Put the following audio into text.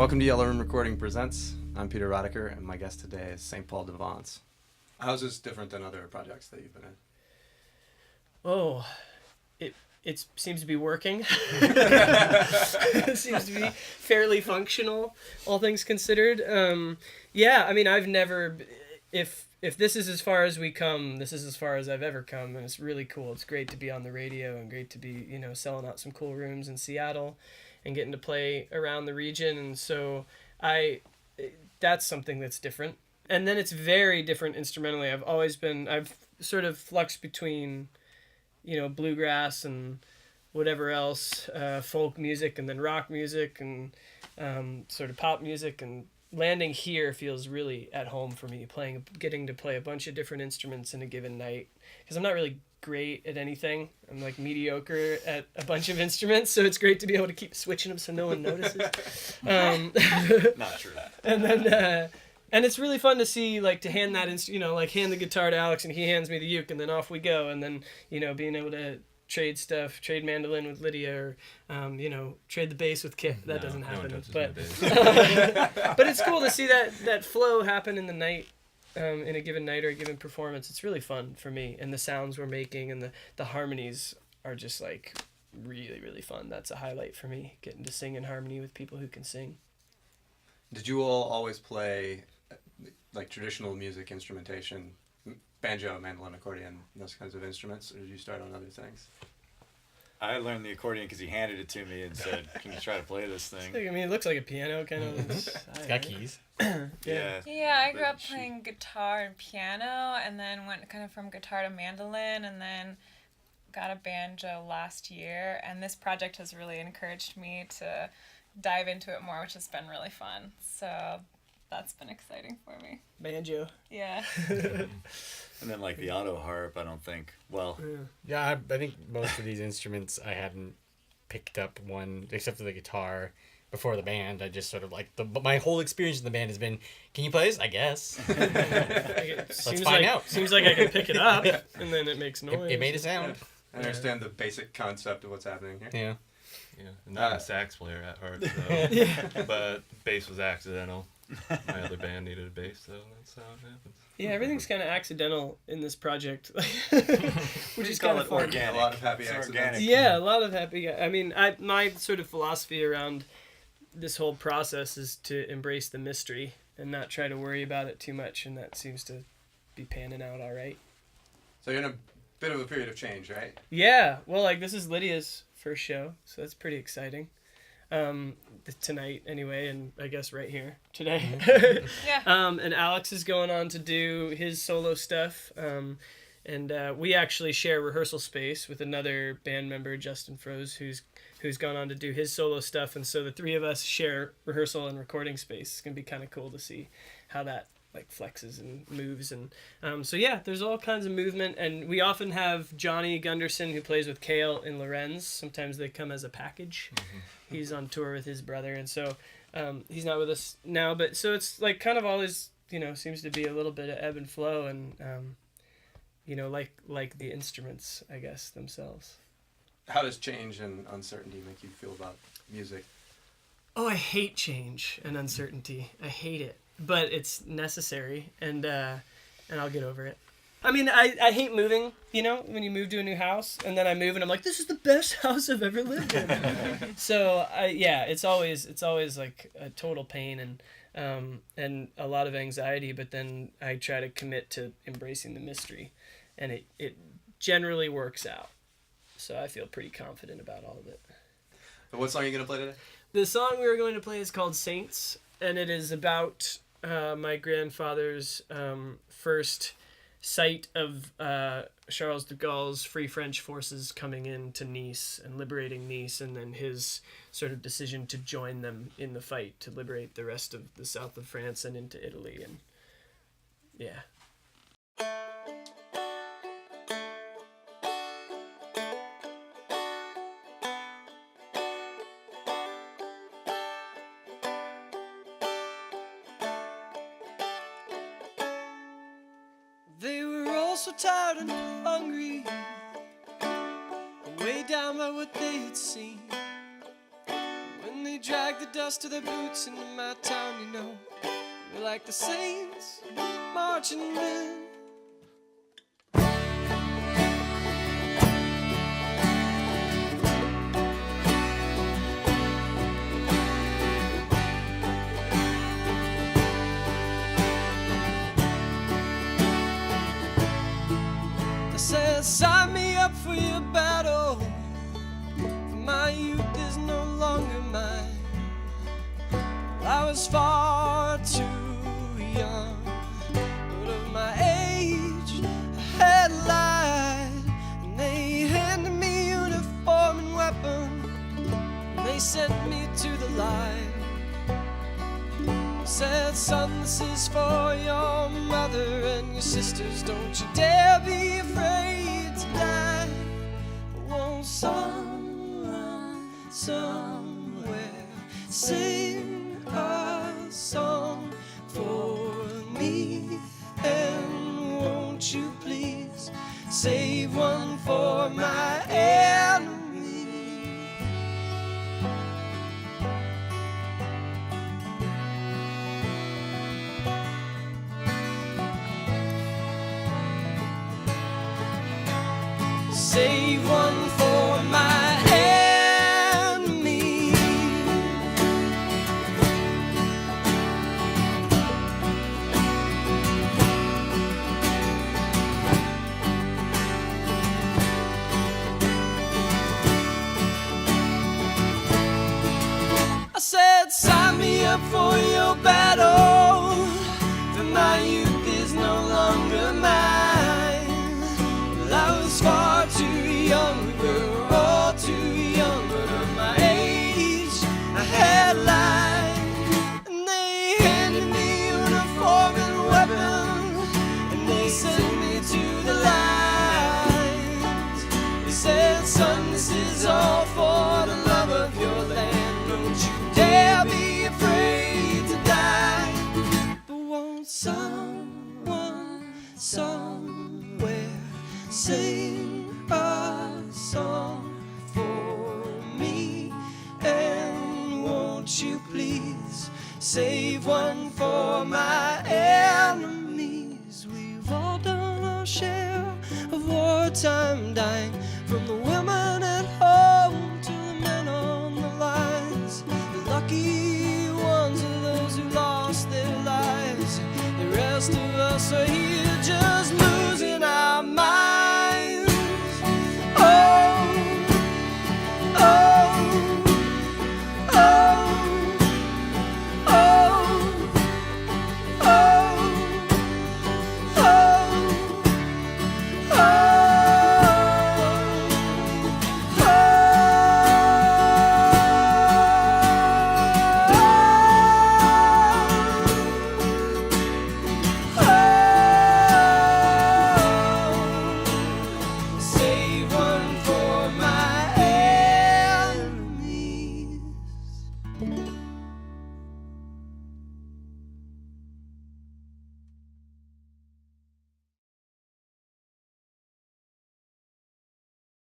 Welcome to Yellow Room Recording Presents. I'm Peter Rodecker, and my guest today is St. Paul de Vence. How's this different than other projects that you've been in? Oh, it seems to be working. It seems to be fairly functional, all things considered. Yeah, I mean, I've never... If this is as far as we come, this is as far as I've ever come, and it's really cool. It's great to be on the radio and great to be, selling out some cool rooms in Seattle and getting to play around the region. And so that's something that's different. And then it's very different instrumentally. I've sort of fluxed between, bluegrass and whatever else, folk music and then rock music and sort of pop music, and landing here feels really at home for me, getting to play a bunch of different instruments in a given night, because I'm not really great at anything. I'm like mediocre at a bunch of instruments, so it's great to be able to keep switching them so no one notices. Not true. And then and it's really fun to see, like, to hand that hand the guitar to Alex and he hands me the uke and then off we go, and then being able to trade mandolin with Lydia, or trade the bass with Kit. That doesn't happen, but but it's cool to see that flow happen in the night, in a given night or a given performance. It's really fun for me, and the sounds we're making and the harmonies are just like really, really fun. That's a highlight for me, getting to sing in harmony with people who can sing. Did you all always play like traditional music instrumentation, banjo, mandolin, accordion, those kinds of instruments, or did you start on other things? I learned the accordion because he handed it to me and said, "Can you try to play this thing?" I mean, it looks like a piano, kind of. It's got keys. Yeah. Yeah, I grew up playing guitar and piano, and then went kind of from guitar to mandolin, and then got a banjo last year. And this project has really encouraged me to dive into it more, which has been really fun. So that's been exciting for me. Banjo. Yeah. And then like the auto harp, I don't think. Well, Yeah, I think most of these instruments I hadn't picked up one, except for the guitar, before the band. I just sort of like my whole experience in the band has been, can you play this? I guess. Let's find out. Seems like I can pick it up, and then it makes noise. It made a sound. I understand the basic concept of what's happening here. Yeah. Yeah, not a sax player at heart, though. But bass was accidental. My other band needed a bass, so that's how it happens. Yeah, everything's kind of accidental in this project, which is call kind of it fun. organic. A lot of happy It's accidents. organic. Yeah, a lot of happy. I mean, my sort of philosophy around this whole process is to embrace the mystery and not try to worry about it too much, and that seems to be panning out all right. So you're in a bit of a period of change, right? Yeah, well, like, this is Lydia's first show, so that's pretty exciting. Tonight, anyway, and I guess right here today. Yeah. And Alex is going on to do his solo stuff. And we actually share rehearsal space with another band member, Justin Froese, who's gone on to do his solo stuff. And so the three of us share rehearsal and recording space. It's going to be kind of cool to see how that like flexes and moves. And so yeah, there's all kinds of movement. And we often have Johnny Gunderson, who plays with Kale in Lorenz. Sometimes they come as a package. Mm-hmm. He's on tour with his brother, and so he's not with us now. But so it's like kind of always, seems to be a little bit of ebb and flow, and like the instruments, I guess, themselves. How does change and uncertainty make you feel about music? Oh, I hate change and uncertainty. I hate it, but it's necessary, and I'll get over it. I mean, I hate moving, when you move to a new house, and then I move and I'm like, this is the best house I've ever lived in. So it's always like a total pain and a lot of anxiety, but then I try to commit to embracing the mystery, and it generally works out. So I feel pretty confident about all of it. And what song are you going to play today? The song we were going to play is called Saints, and it is about my grandfather's first sight of Charles de Gaulle's Free French forces coming into Nice and liberating Nice, and then his sort of decision to join them in the fight to liberate the rest of the south of France and into Italy. And yeah. They were all so tired and hungry, way down by what they had seen. When and they drag the dust of their boots into my town, you know. We're like the saints marching in. I said, sign me up for your battle. For my youth is no longer mine. I was far too young, but of my age I had lied. And they handed me uniform and weapon, and they sent me to the line. Said, son, this is for your mother and your sisters. Don't you dare be afraid to die. Won't someone somewhere sing a song for me? And won't you please save one for my enemy? Save one for my enemy. I said, sign me up for your battle, for my youth is no longer mine. Well, I was far too young, we were all too young, but of my age I had lied. And they handed me uniform and weapon, and they sent me to the lines. They said, son, this is all for the love of your land. Don't you dare be afraid to die. But won't someone somewhere sing a song for me? And won't you please save one for my enemies? We've all done our share of wartime dying.